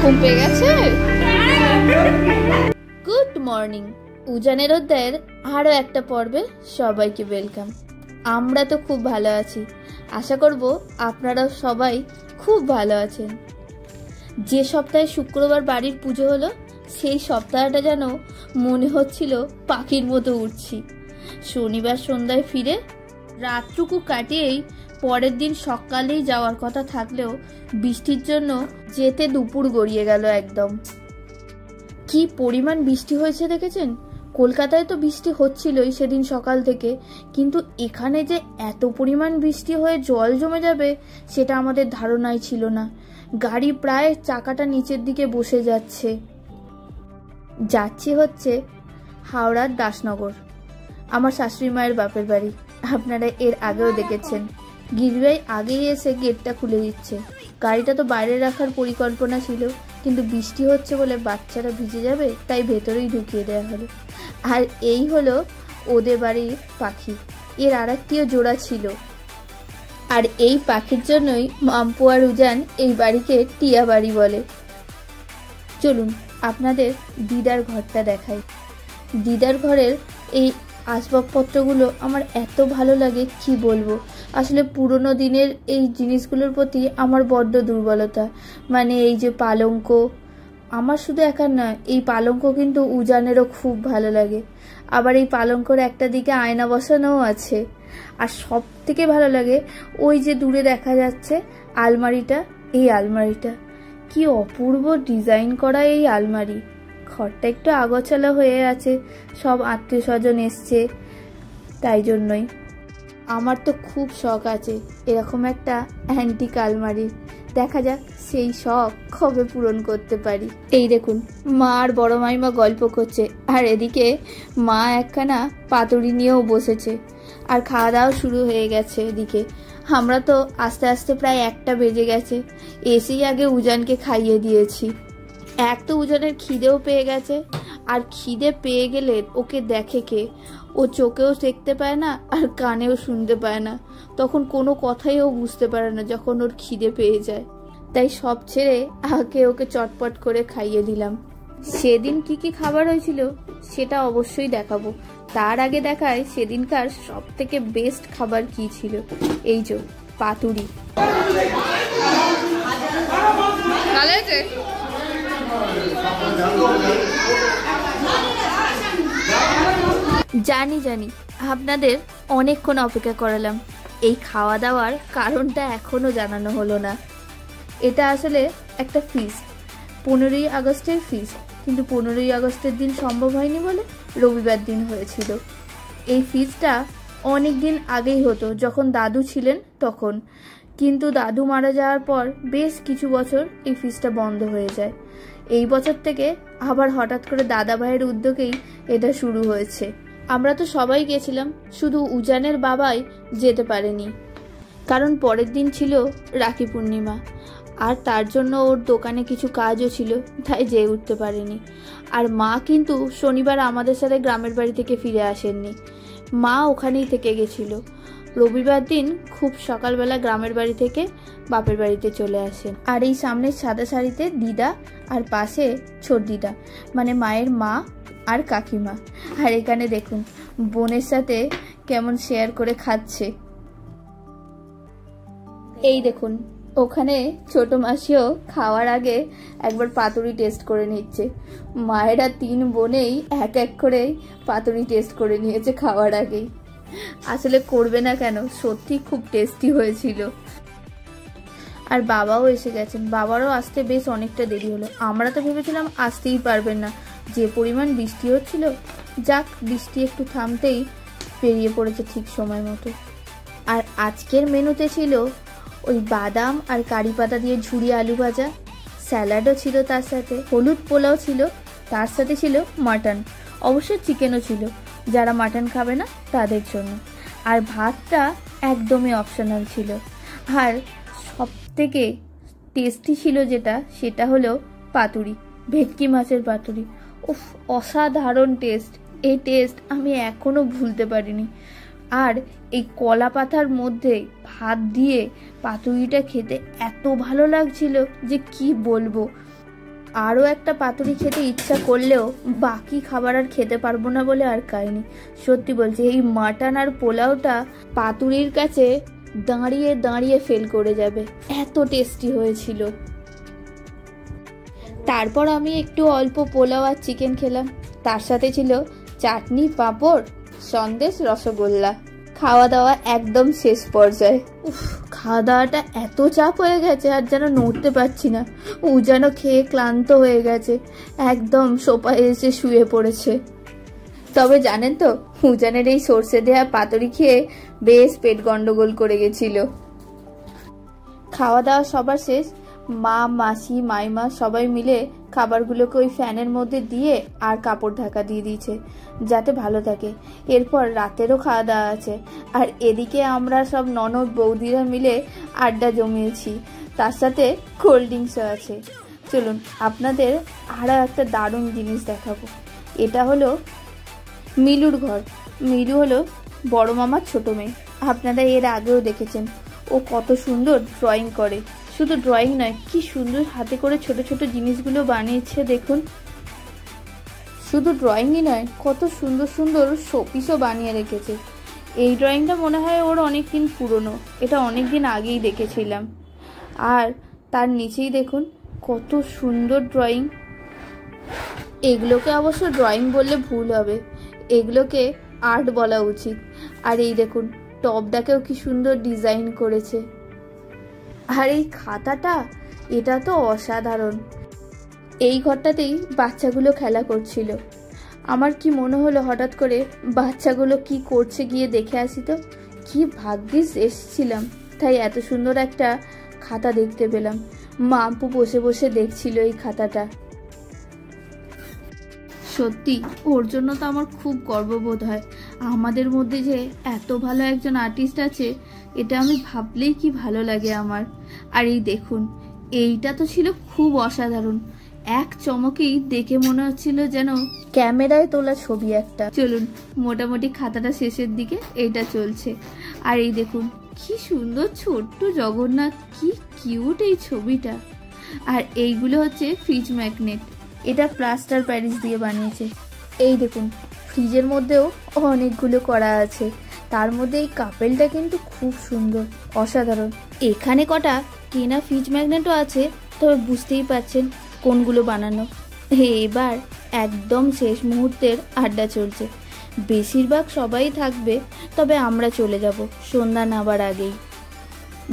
ঘুম পেয়ে গেছে। Good morning. উজানের অধ্যায়ের আরো একটা পর্বে সবাইকে ওয়েলকাম। আমরা তো খুব ভালো আছি, আশা করব আপনারাও সবাই খুব ভালো আছেন। যে সপ্তাহে শুক্রবার বাড়ির পুজো হলো, সেই সপ্তাহটা যেন মনে হচ্ছিল পাখির মতো উঠছি। শনিবার সন্ধ্যায় ফিরে রাতটুকু কাটিয়েই পরের দিন সকালেই যাওয়ার কথা থাকলেও বৃষ্টির জন্য যেতে দুপুর গড়িয়ে গেল। একদম কি পরিমাণ বৃষ্টি হয়েছে দেখেছেন? কলকাতায় তো বৃষ্টি হচ্ছিলই সেদিন সকাল থেকে, কিন্তু এখানে যে এত পরিমাণ বৃষ্টি হয়ে জল জমে যাবে সেটা আমাদের ধারণাই ছিল না। গাড়ি প্রায় চাকাটা নিচের দিকে বসে যাচ্ছে। যাচ্ছি হচ্ছে হাওড়ার দাসনগর, আমার শাশুড়ি মায়ের বাপের বাড়ি। আপনারা এর আগেও দেখেছেন। গিরিভাই আগেই এসে গেটটা খুলে দিচ্ছে। গাড়িটা তো বাইরে রাখার পরিকল্পনা ছিল, কিন্তু বৃষ্টি হচ্ছে বলে বাচ্চারা ভিজে যাবে, তাই ভেতরেই ঢুকিয়ে দেওয়া হলো। আর এই হলো ওদের বাড়ির পাখি। এর আর একটিও জোড়া ছিল, আর এই পাখির জন্যই মাম্পু আর উজান এই বাড়িকে টিয়া বাড়ি বলে। চলুন আপনাদের দিদার ঘরটা দেখাই। দিদার ঘরের এই আসবাবপত্রগুলো আমার এত ভালো লাগে কি বলবো। আসলে পুরনো দিনের এই জিনিসগুলোর প্রতি আমার বড্ড দুর্বলতা। মানে এই যে পালঙ্ক, আমার শুধু একার নয়, এই পালঙ্ক কিন্তু উজানেরও খুব ভালো লাগে। আবার এই পালঙ্কর একটা দিকে আয়না বসানোও আছে। আর সব থেকে ভালো লাগে ওই যে দূরে দেখা যাচ্ছে আলমারিটা, এই আলমারিটা কি অপূর্ব ডিজাইন করা এই আলমারি। ঘরটা একটু আগোছালো হয়ে আছে, সব আত্মীয় স্বজন এসছে, তাই জন্যই আমার তো খুব শখ আছে এরকম একটা অ্যান্টিক আলমারি। দেখা যাক সেই শখ কবে পূরণ করতে পারি। এই দেখুন মা আর বড় মাইমা গল্প করছে, আর এদিকে মা একখানা পাতুরি নিয়েও বসেছে, আর খাওয়া দাওয়া শুরু হয়ে গেছে। এদিকে আমরা তো আস্তে আস্তে প্রায় 1টা বেজে গেছে। এসেই আগে উজানকে খাইয়ে দিয়েছি। এক তো উজানের খিদেও পেয়ে গেছে, আর খিদে পেয়ে গেলে ওকে দেখে কে? ও চোখেও দেখতে পায় না আর কানেও শুনতে পায় না, তখন কোনো কথাই ও বুঝতে পারে না যখন ওর খিদে পেয়ে যায়। তাই সব ছেড়ে আগে ওকে চটপট করে খাইয়ে দিলাম। সেদিন কি কি খাবার হয়েছিল সেটা অবশ্যই দেখাবো। তার আগে দেখায় সেদিনকার সব থেকে বেস্ট খাবার কি ছিল। এই যে পাতুরি। জানি জানি আপনাদের অনেকক্ষণ অপেক্ষা করালাম। এই খাওয়া দাওয়ার কারণটা এখনো জানানো হলো না। এটা আসলে একটা ফিস্ট, 15ই আগস্টের ফিস্ট, কিন্তু 15ই আগস্টের দিন সম্ভব হয়নি বলে রবিবার দিন হয়েছিল। এই ফিস্টটা অনেক দিন আগেই হতো, যখন দাদু ছিলেন তখন, কিন্তু দাদু মারা যাওয়ার পর বেশ কিছু বছর এই ফিস্টটা বন্ধ হয়ে যায়। এই বছর থেকে আবার হঠাৎ করে দাদা ভাইয়ের উদ্যোগেই এটা শুরু হয়েছে। আমরা তো সবাই গেছিলাম, শুধু উজানের বাবাই যেতে পারেনি, কারণ পরের দিন ছিল রাখি পূর্ণিমা, আর তার জন্য ওর দোকানে কিছু কাজও ছিল, তাই যেয়ে উঠতে পারেনি। আর মা কিন্তু শনিবার আমাদের সাথে গ্রামের বাড়ি থেকে ফিরে আসেননি, মা ওখানেই থেকে গেছিল। রবিবার দিন খুব সকালবেলা গ্রামের বাড়ি থেকে বাপের বাড়িতে চলে আসেন। আর এই সামনের সাদা শাড়িতে দিদা, আর পাশে ছোট দিদা মানে মায়ের মা আর কাকিমা। আর এখানে দেখুন বোনের সাথে কেমন শেয়ার করে খাচ্ছে। এই দেখুন ওখানে ছোট মাসিও খাওয়ার আগে একবার পাতুরি টেস্ট করে নিচ্ছে। মায়েরা 3 বোনেই এক এক করে পাতুরি টেস্ট করে নিয়েছে খাওয়ার আগেই। আসলে করবে না কেন, সত্যি খুব টেস্টি হয়েছিল। আর বাবাও এসে গেছেন, বাবারও আসতে বেশ অনেকটা দেরি হলো। আমরা তো ভেবেছিলাম আসতেই পারবেন না, যে পরিমাণ বৃষ্টি হচ্ছিল। যাক, বৃষ্টি একটু থামতেই বেরিয়ে পড়েছে ঠিক সময় মতো। আর আজকের মেনুতে ছিল ওই বাদাম আর কারি পাতা দিয়ে ঝুরি আলু ভাজা, স্যালাডও ছিল, তার সাথে হলুদ পোলাও ছিল, তার সাথে ছিল মাটন, অবশ্য চিকেনও ছিল যারা মাটন খাবে না তাদের জন্য। আর ভাতটা একদমই অপশনাল ছিল। আর সব থেকে টেস্টি ছিল যেটা, সেটা হলো পাতুরি, ভেটকি মাছের পাতুরি। উফ, অসাধারণ টেস্ট। এই টেস্ট আমি এখনো ভুলতে পারিনি। আর এই কলা পাতার মধ্যে ভাত দিয়ে পাতুরিটা খেতে এত ভালো লাগছিল যে কি বলবো। আরও একটা পাতুরি খেতে ইচ্ছা করলেও বাকি খাবার আর খেতে পারবো না বলে আর খাইনি। সত্যি বলছি, এই মাটন আর পোলাওটা পাতুরির কাছে দাঁড়িয়ে দাঁড়িয়ে ফেল করে যাবে, এত টেস্টি হয়েছিল। তারপর আমি একটু অল্প পোলাও আর চিকেন খেলাম, তার সাথে ছিল চাটনি, পাঁপড়, সন্দেশ, রসগোল্লা। খাওয়া দাওয়া একদম শেষ পর্যায়ে। খাওয়া দাওয়াটা এত চাপ হয়ে গেছে আর যেন নড়তে পারছি না। যেন খেয়ে ক্লান্ত হয়ে গেছে, একদম সোফায় এসে শুয়ে পড়েছে। তবে জানেন তো, উজানের এই সর্ষে দেওয়া পাতুরি খেয়ে বেশ পেট গন্ডগোল করে গেছিল। খাওয়া দাওয়া সবার শেষ, মা, মাসি, মাইমা সবাই মিলে খাবারগুলোকে ওই ফ্যানের মধ্যে দিয়ে আর কাপড় ঢাকা দিয়ে দিয়েছে যাতে ভালো থাকে। এরপর রাতেরও খাওয়া দাওয়া আছে, আর এদিকে আমরা সব ননদ বৌদিরা মিলে আড্ডা জমিয়েছি, তার সাথে কোল্ড ড্রিঙ্কসও আছে। চলুন আপনাদের আরও একটা দারুণ জিনিস দেখাবো। এটা হলো মিলুর ঘর। মিলু হলো বড় মামার ছোট মেয়ে। আপনারা এর আগেও দেখেছেন ও কত সুন্দর ড্রয়িং করে। শুধু ড্রয়িং নয়, কি সুন্দর হাতে করে ছোট ছোট জিনিসগুলো বানিয়েছে দেখুন। শুধু ড্রয়িংই নয়, কত সুন্দর সুন্দর শোপিসও বানিয়ে রেখেছে। এই ড্রয়িংটা মনে হয় ওর অনেক দিন পুরনো, এটা অনেক দিন আগেই দেখেছিলাম। আর তার নিচেই দেখুন কত সুন্দর ড্রয়িং। এগুলোকে অবশ্য ড্রয়িং বললে ভুল হবে, এগুলোকে আর্ট বলা উচিত। আর এই দেখুন টপটাকেও কি সুন্দর ডিজাইন করেছে। আর এই খাতাটা, এটা তো অসাধারণ। এই ঘরটাতেই বাচ্চাগুলো খেলা করছিল। আমার কি মনে হলো হঠাৎ করে বাচ্চাগুলো কি করছে গিয়ে দেখে আসি তো। কি ভাগ্যিস এসেছিলাম, তাই এত সুন্দর একটা খাতা দেখতে পেলাম। মাম্পু বসে বসে দেখছিল এই খাতাটা। সত্যি ওর জন্য তো আমার খুব গর্ববোধ হয়। আমাদের মধ্যে যে এত ভালো একজন আর্টিস্ট আছে, এটা আমি ভাবলেই কি ভালো লাগে আমার। আর এই দেখুন, এইটা তো ছিল খুব অসাধারণ। এক চমকেই দেখে মনে হচ্ছিল যেন ক্যামেরায় তোলা ছবি একটা। চলুন, মোটামুটি খাতাটা শেষের দিকে এইটা চলছে। আর এই দেখুন কি সুন্দর ছোট্ট জগন্নাথ, কি কিউট এই ছবিটা। আর এইগুলো হচ্ছে ফ্রিজ ম্যাগনেট, এটা প্লাস্টার প্যারিস দিয়ে বানিয়েছে। এই দেখুন ফ্রিজের মধ্যেও অনেকগুলো করা আছে, তার মধ্যে এই কাপেলটা কিন্তু খুব সুন্দর, অসাধারণ। এখানে কটা কেনা ফ্রিজ ম্যাগনেটও আছে, তবে বুঝতেই পারছেন কোনগুলো বানানো। এবার একদম শেষ মুহূর্তের আড্ডা চলছে। বেশিরভাগ সবাই থাকবে, তবে আমরা চলে যাব সন্ধ্যা নাবার আগেই।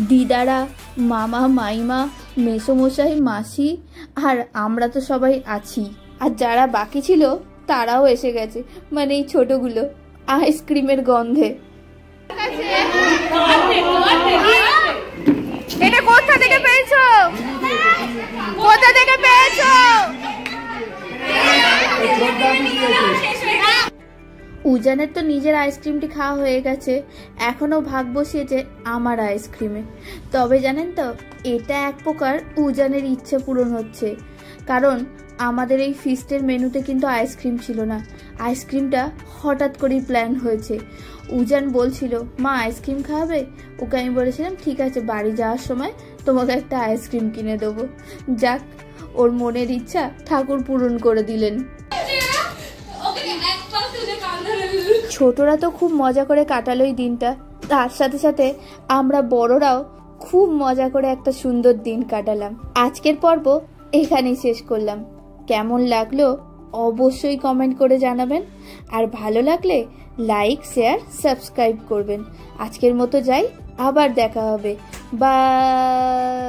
দিদারা, মামা, মাইমা, মেসোমশাই, মাসি আর আমরা তো সবাই আছি। আর যারা বাকি ছিল তারাও এসে গেছে, মানে এই ছোটগুলো আইসক্রিমের গন্ধে। এটা কোথা থেকে পেয়েছো? কোথা থেকে পেয়েছো? উজানের তো নিজের আইসক্রিমটি খাওয়া হয়ে গেছে, এখনো ভাগ বসিয়েছে আমার আইসক্রিমে। তবে জানেন তো, এটা এক প্রকার উজানের ইচ্ছে পূরণ হচ্ছে, কারণ আমাদের এই ফিস্টের মেনুতে কিন্তু আইসক্রিম ছিল না। আইসক্রিমটা হঠাৎ করেই প্ল্যান হয়েছে। উজান বলছিল মা আইসক্রিম খাওয়াবে, ওকে আমি বলেছিলাম ঠিক আছে, বাড়ি যাওয়ার সময় তোমাকে একটা আইসক্রিম কিনে দেবো। যাক, ওর মনের ইচ্ছা ঠাকুর পূরণ করে দিলেন। ছোটরা তো খুব মজা করে কাটালো এই দিনটা, তার সাথে সাথে আমরা বড়রাও খুব মজা করে একটা সুন্দর দিন কাটালাম। আজকের পর্ব এখানেই শেষ করলাম। কেমন লাগলো অবশ্যই কমেন্ট করে জানাবেন, আর ভালো লাগলে লাইক, শেয়ার, সাবস্ক্রাইব করবেন। আজকের মতো যাই, আবার দেখা হবে। বাই।